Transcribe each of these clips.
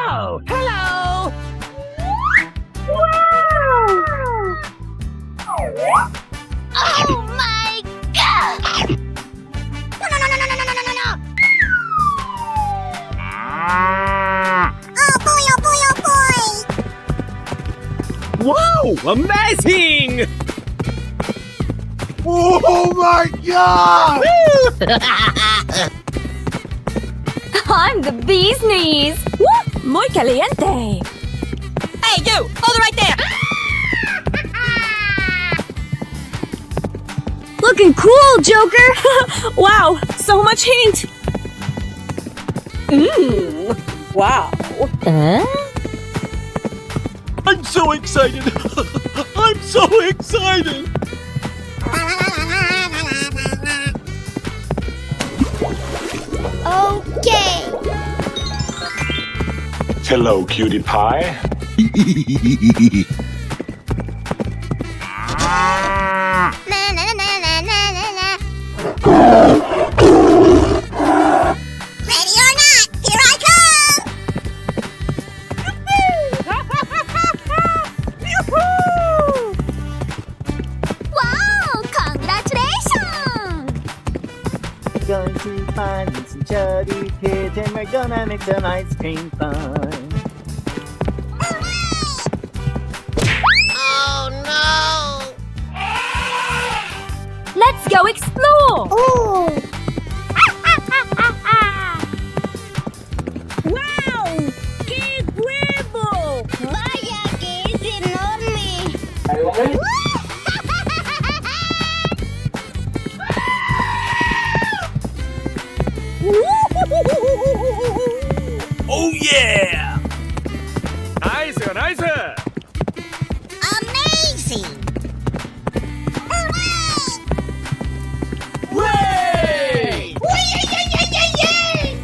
Oh, hello! Oh my god! No, no, no, no, no, no, no, no, no! Oh boy, oh boy, oh boy! Wow, amazing! Oh my god! I'm the bee's knees. Woo! Muy caliente. Hey, you! Hold it right there! Looking cool, Joker. Wow, so much heat. Wow. I'm so excited! I'm so excited! Okay. Hello, cutie pie. Na, na, na, na, na, na, na. Ready or not, here I come! Wow, congratulations! Going to find me some chubby kids and we're gonna make some ice cream fun. Oh no! Let's go explore. Oh! Wow, qué huevo. Vaya que es enorme! Oh yeah! Nice, nice! Amazing! Way! Yay!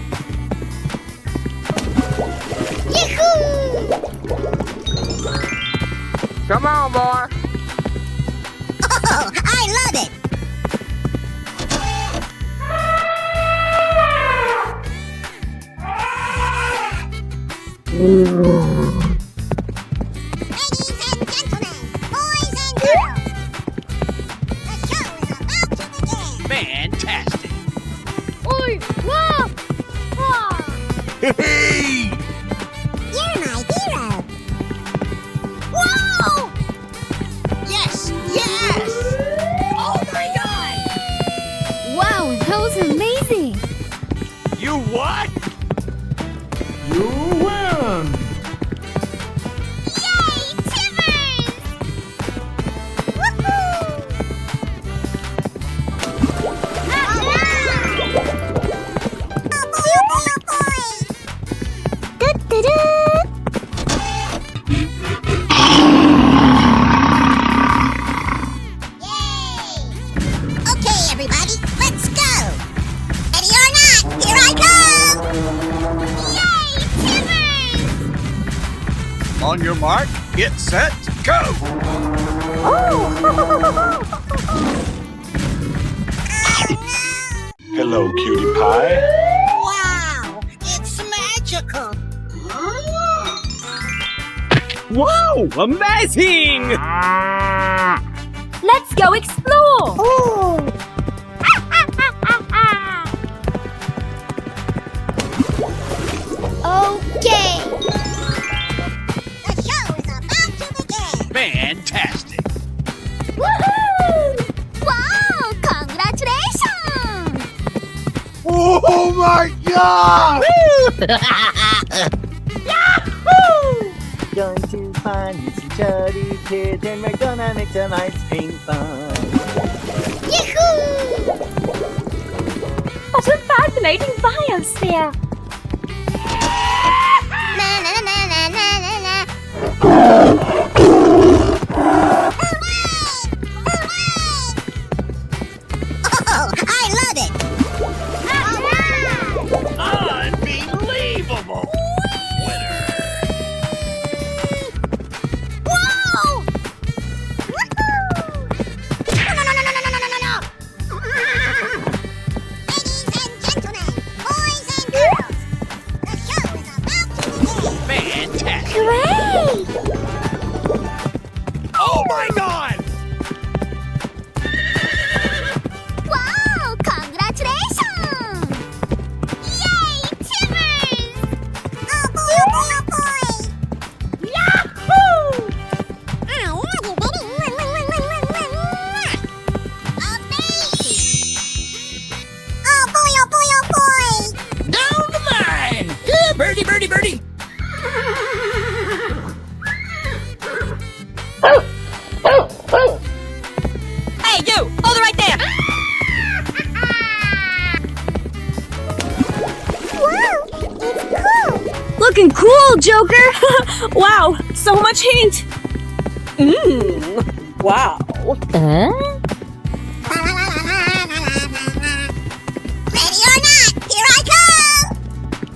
Yahoo! Come on, boy! Oh, I love it! Ladies and gentlemen, boys and girls, the show is about to begin. Fantastic! Oi, wow! Hey! You're my hero! Whoa! Yes! Yes! Oh my god! Wow, that was amazing. You what? You win! Yay, Timbers! Woohoo! Oh boy, oh boy, oh boy! Do-do-do! Yay! Okay, everybody, let's go! Ready or not, here I come! Yay, Timbers! On your mark, get set, go! Hello, cutie pie. Wow! It's magical! Wow, amazing! Let's go explore. Oh! Okay! The show is about to begin! Fantastic! Woohoo! Wow! Congratulations! Oh my god! Going to find me some chubby kids and we're gonna make some ice cream fun. Yahoo! What a fascinating biosphere. Na na na na na na na. Oh, I love it! Unbelievable! Winner! Whoa! Woohoo! No, no, no, no, no, no, no, no, no, no! Ladies and gentlemen, boys and girls, Fantastic. Great! Oh my god! Wow! Congratulations! Yay, Timbers! Oh boy, oh boy, oh boy! Yahoo! I love you, baby! Amazing! Oh boy, oh boy, oh boy! Down the line! Yeah, birdie, birdie, birdie! Hey, you! Hold it right there! Wow! It's cool! Looking cool, Joker! Wow, so much heat! Wow. Ready or not, here I go!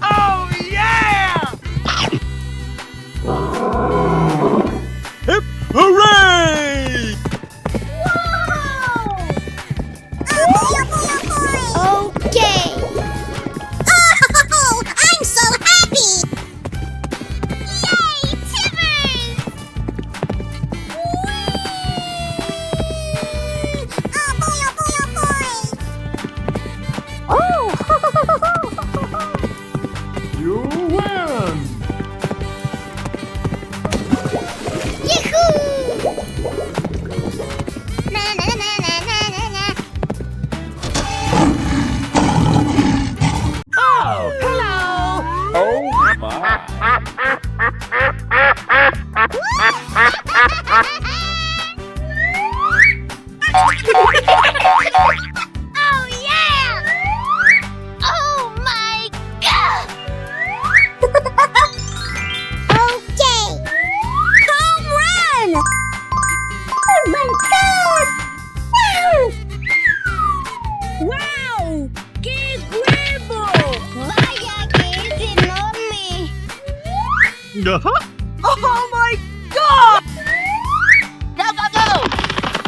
Oh yeah! Hip hooray! Oh boy, oh boy, oh boy! Okay! Oh, I'm so happy! Yay, Timbers! Whee! Oh boy, oh boy, oh boy! You win! Yahoo! Na na na na na na na. Oh, hello! Oh my! Oh yeah! Oh my god! Okay! Home run! Oh my god! Wow! ¡Qué huevo! Vaya que es enorme! Oh my god! Go, go, go!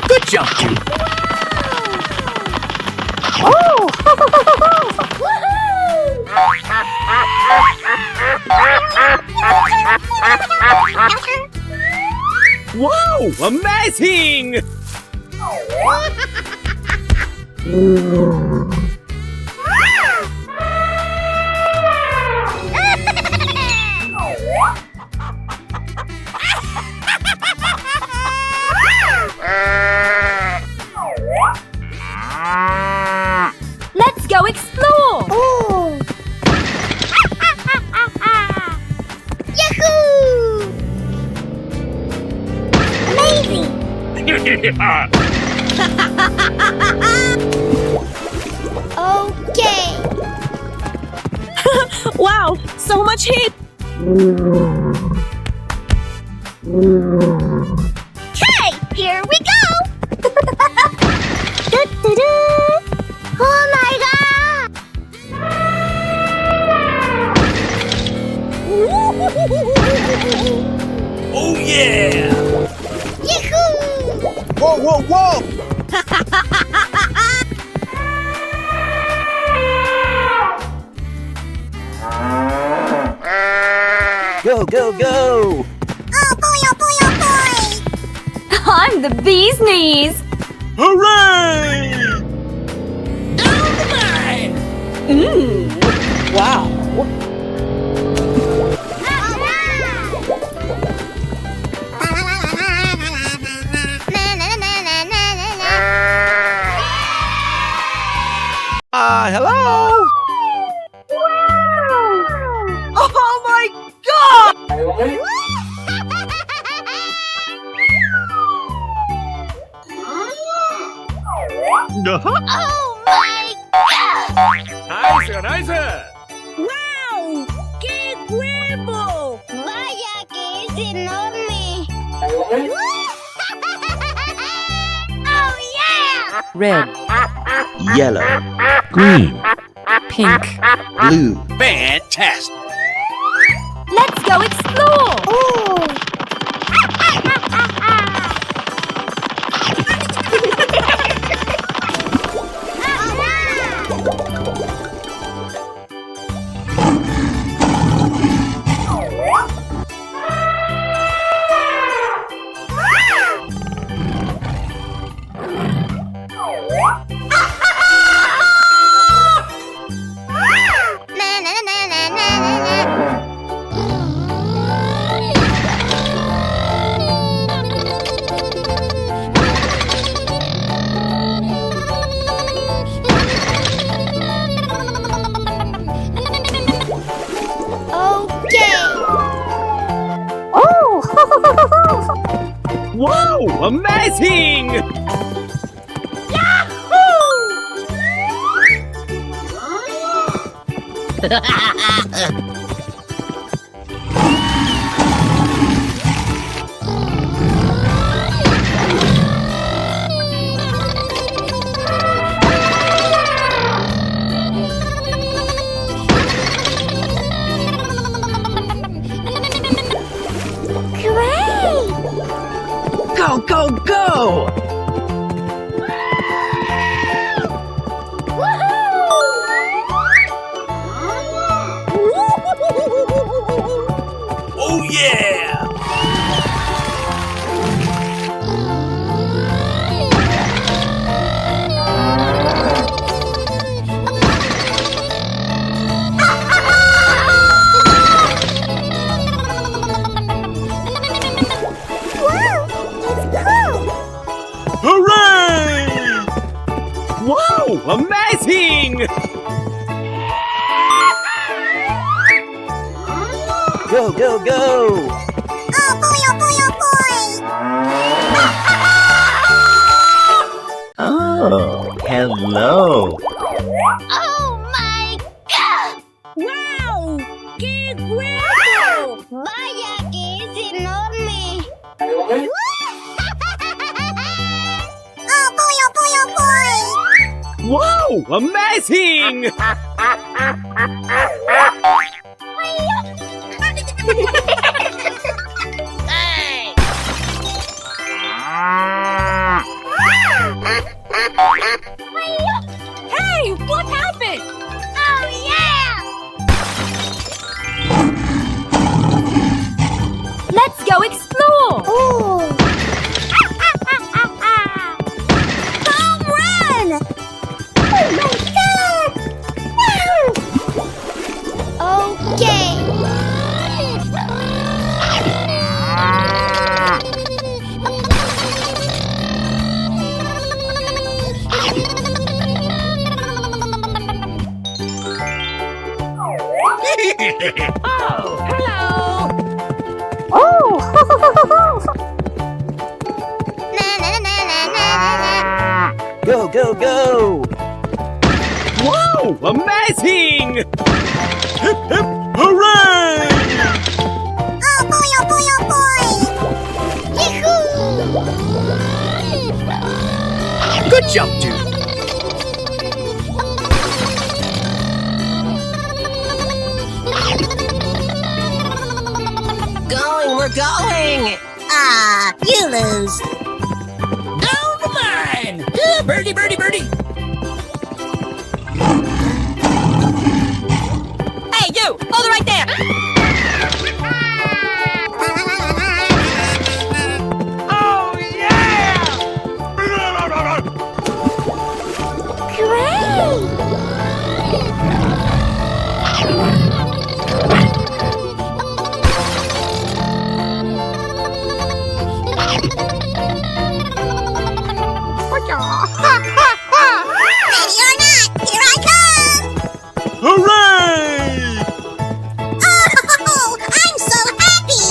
Good job, Judy. Wow, amazing! Let's go explore! Oh! Yahoo! Amazing! Okay! Wow, so much heat! Okay, here we go! Du-du-du. Oh my god! Oh yeah! Yahoo! Whoa, whoa, whoa! Go, go, go! Oh boy, oh boy, oh boy! I'm the bee's knees! Hooray! Down the line! Wow! Hello? Oh my god! Oh my god! Nice, nice! Wow! ¡Qué huevo! Vaya que es enorme! Oh yeah! Red, Yellow. green, pink, Blue. Fantastic! Let's go explore! Oh! amazing! Go, go, go! Oh yeah! Hooray! Wow, amazing! Go, go, go! Oh boy, oh boy, oh boy! Oh, hello! Oh my god! Wow! ¡Qué guapo! Vaya que es enorme! Oh boy, oh boy, oh boy! Wow, amazing! Hey! Hey, what happened? Oh yeah! Let's go explore! Ooh! Home run! Oh my god! Okay. Oh, hello! Na na na na na na. Go, go, go! Wow, amazing! Hip, hip, hooray! Oh boy, oh boy, oh boy! Yahoo! Good jump, dude! Going, we're going! Ah, you lose. Down the line! Yeah, birdie, birdie, birdie! Hey, you! Hold it right there! Oh yeah! Ready or not, here I come! Hooray! Oh, I'm so happy!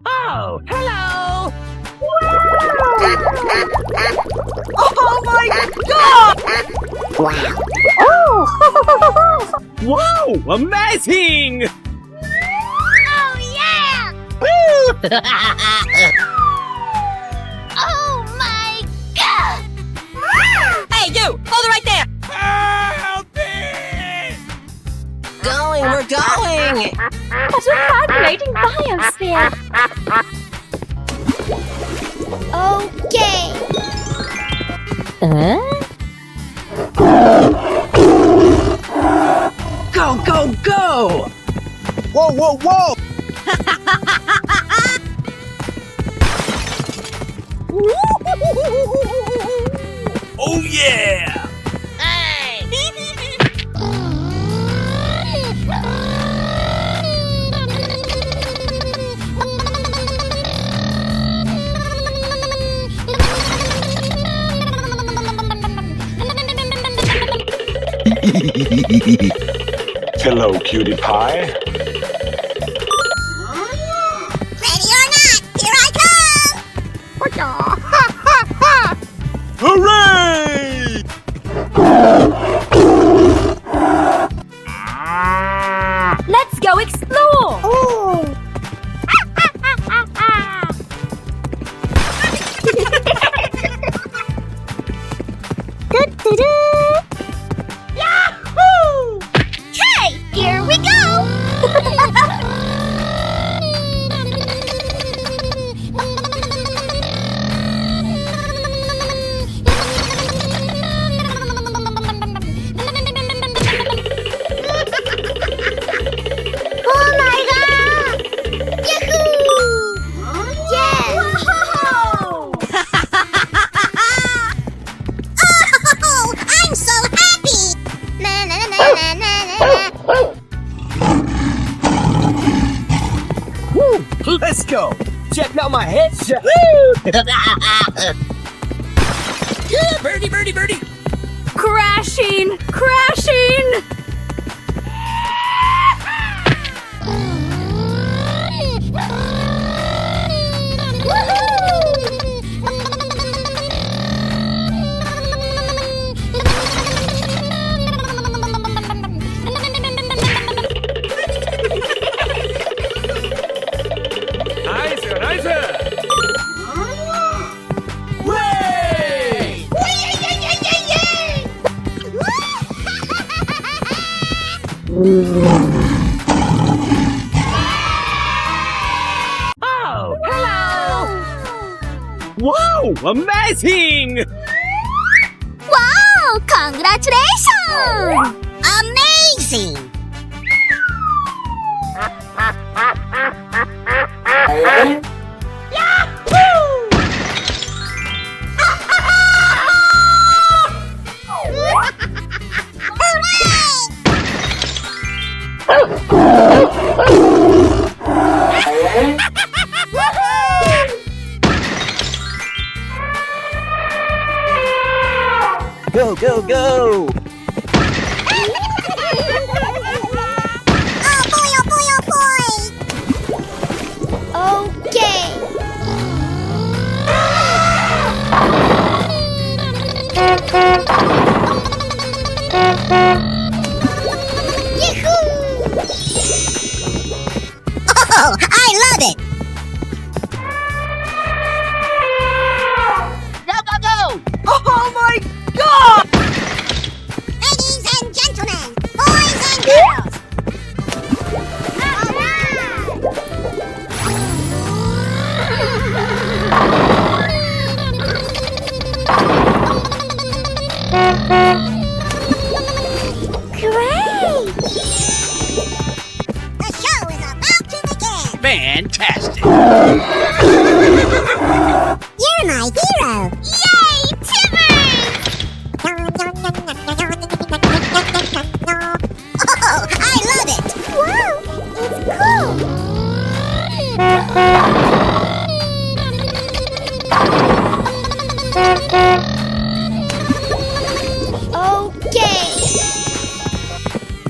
Oh, hello! Oh my god! Wow, amazing! Oh yeah! Oh my god! Hey, you! Hold it right there! Help me! Going, we're going! But we're fascinating biosphere! Okay. Go, go, go! Whoa, whoa, whoa! Oh yeah! Hey! Hello, cutie pie. Hooray! Let's go explore! Ooh. Do-do-do. Yahoo! Hey, here we go! Oh my god! Yahoo! Yes! Oh, I'm so happy! Na na na na na na. Woo! Let's go. Check out my headshot. Yeah, birdie, birdie, birdie. Crashing! Crashing! Nice, nice. Way! Oh, hello! Wow, amazing! Wow! Congratulations! Amazing! Go, go, go! Oh boy, oh boy! Okay. Yahoo! Oh, I love it! Go, go, go! Oh my god! Ladies and gentlemen, boys and girls! Great! The show is about to begin! Fantastic. You're my hero! Yay, Timmers! Oh, I love it! Wow, it's cool! Okay.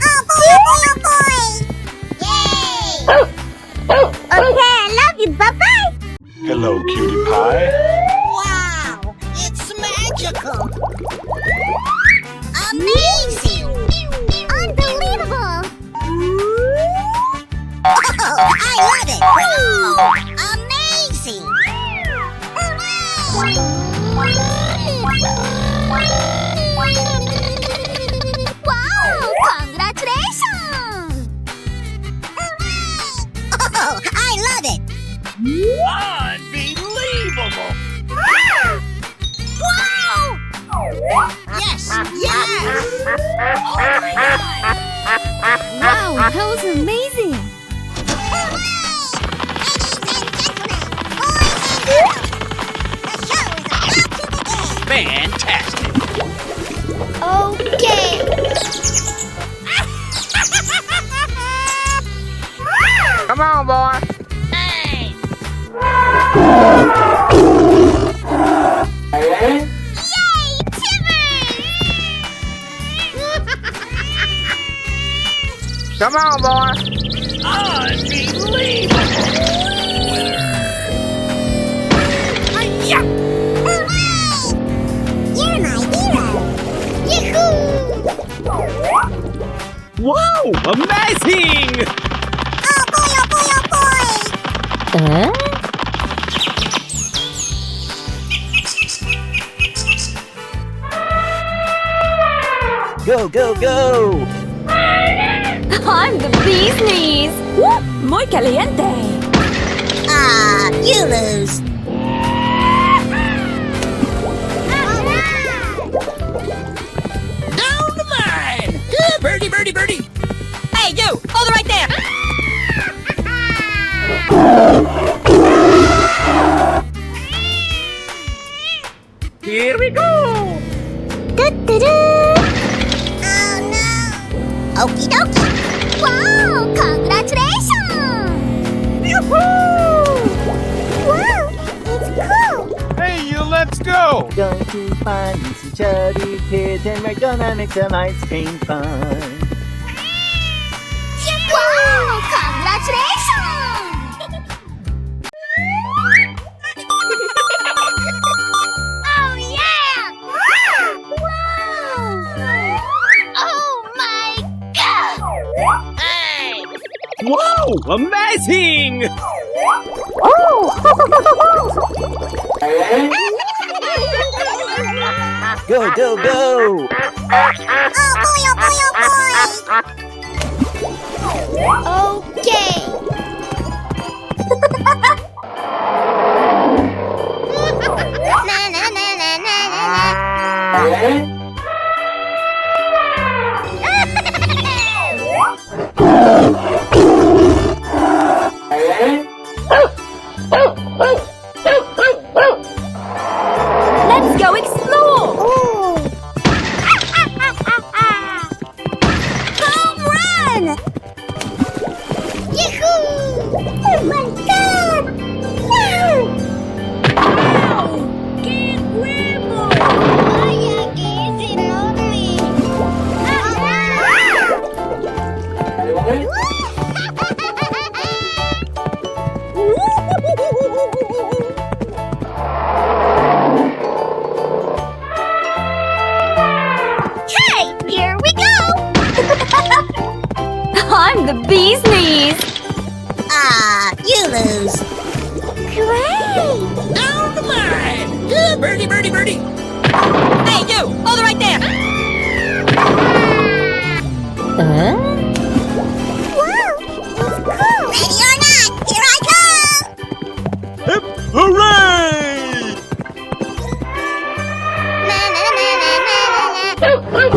Oh boy, oh boy, oh boy! Yay! Okay, I love you, bye-bye! Hello, cutie pie. Wow, it's magical! Amazing! Unbelievable! Oh, I love it! Amazing! Wow! Congratulations! Oh, I love it! Unbelievable. Wow! Yes! Yes! Oh my god! Wow, that was amazing! Fantastic. Okay. Come on, boy. Hey. Yay, Timmy! Come on, boy. Unbelievable. Winner. Hi-ya! Wow, amazing! Oh boy, oh boy, oh boy! Go, go, go! I'm the bee's knees. Woo! Muy caliente. Ah, you lose. Down the mine! Yeah, birdie, birdie, birdie! Hey, you! Hold it right there! Here we go! Oh no! Okie dokie! Wow! Congratulations! Wow! It's cool! Hey, you, let's go! Going to find me some chubby kids and we're gonna make some ice cream fun. Wow! Congratulations! Oh yeah! Wow! Oh my god! Hey! Wow, amazing! Go, go, go! Oh boy, oh boy, oh boy! Okay! Na na na na na na. Let's go explore. Home run! Yahoo! Oh my god! Wow! ¡Qué huevo! Vaya que es enorme. Okay, here we go. I'm the bee's knees. Ah, you lose. Great! Down the mine! Yeah, birdie, birdie, birdie! Hey, you! Hold it right there! Wow, it's cool. Ready or not, here I come. Hip, hooray! Na na na na na na. Going,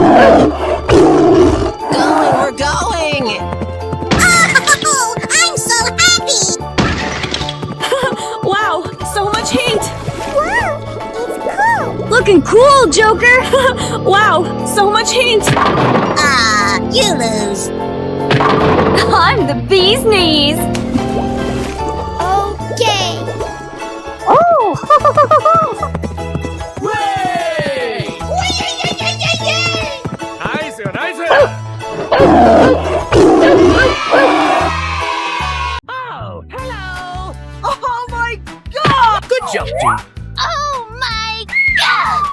we're going! Oh, I'm so happy. Wow, so much heat. Wow, it's cool. Looking cool, Joker. Wow, so much heat. Ah, you lose. I'm the bee's knees. Okay. Way! Nice, nice! Oh, hello! Oh my god! Good job, dude! Oh my god.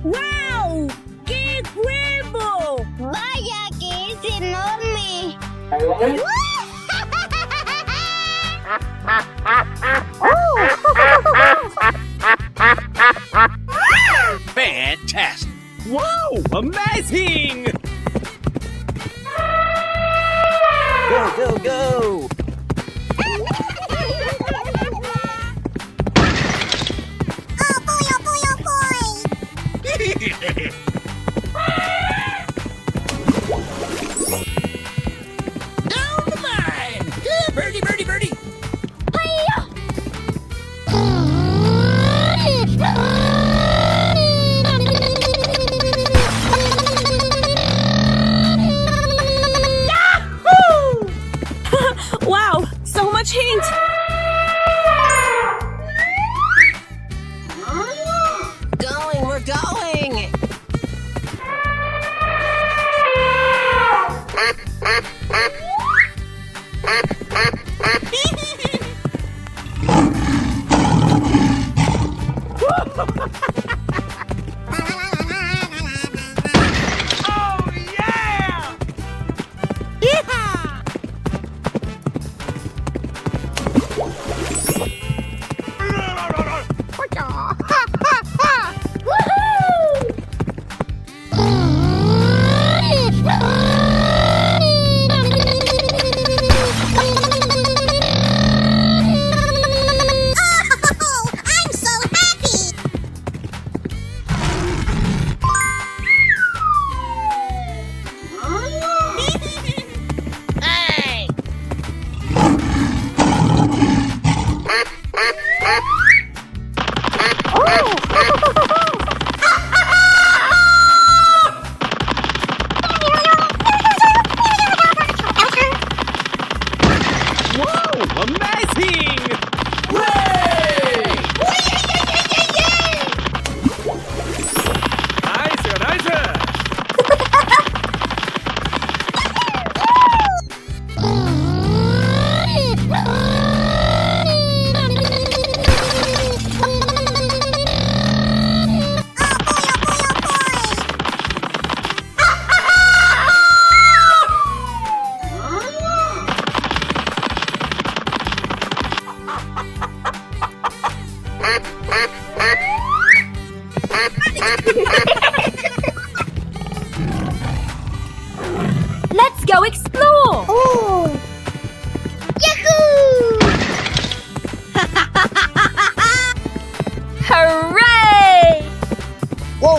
Wow, qué huevo. Vaya que es enorme. Fantastic! Wow, amazing! Go, go, go! Oh boy, oh boy, oh boy. Down the mine! Yeah, birdie, birdie, birdie!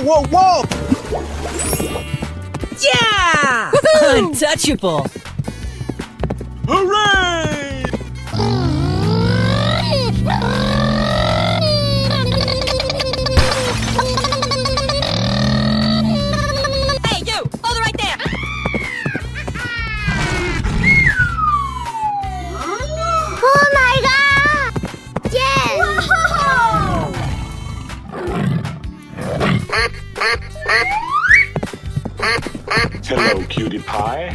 whoa, whoa! Yeah! Untouchable. Hooray! Hey, you! Hold it right there! Oh my god! Yes! Hello, cutie pie.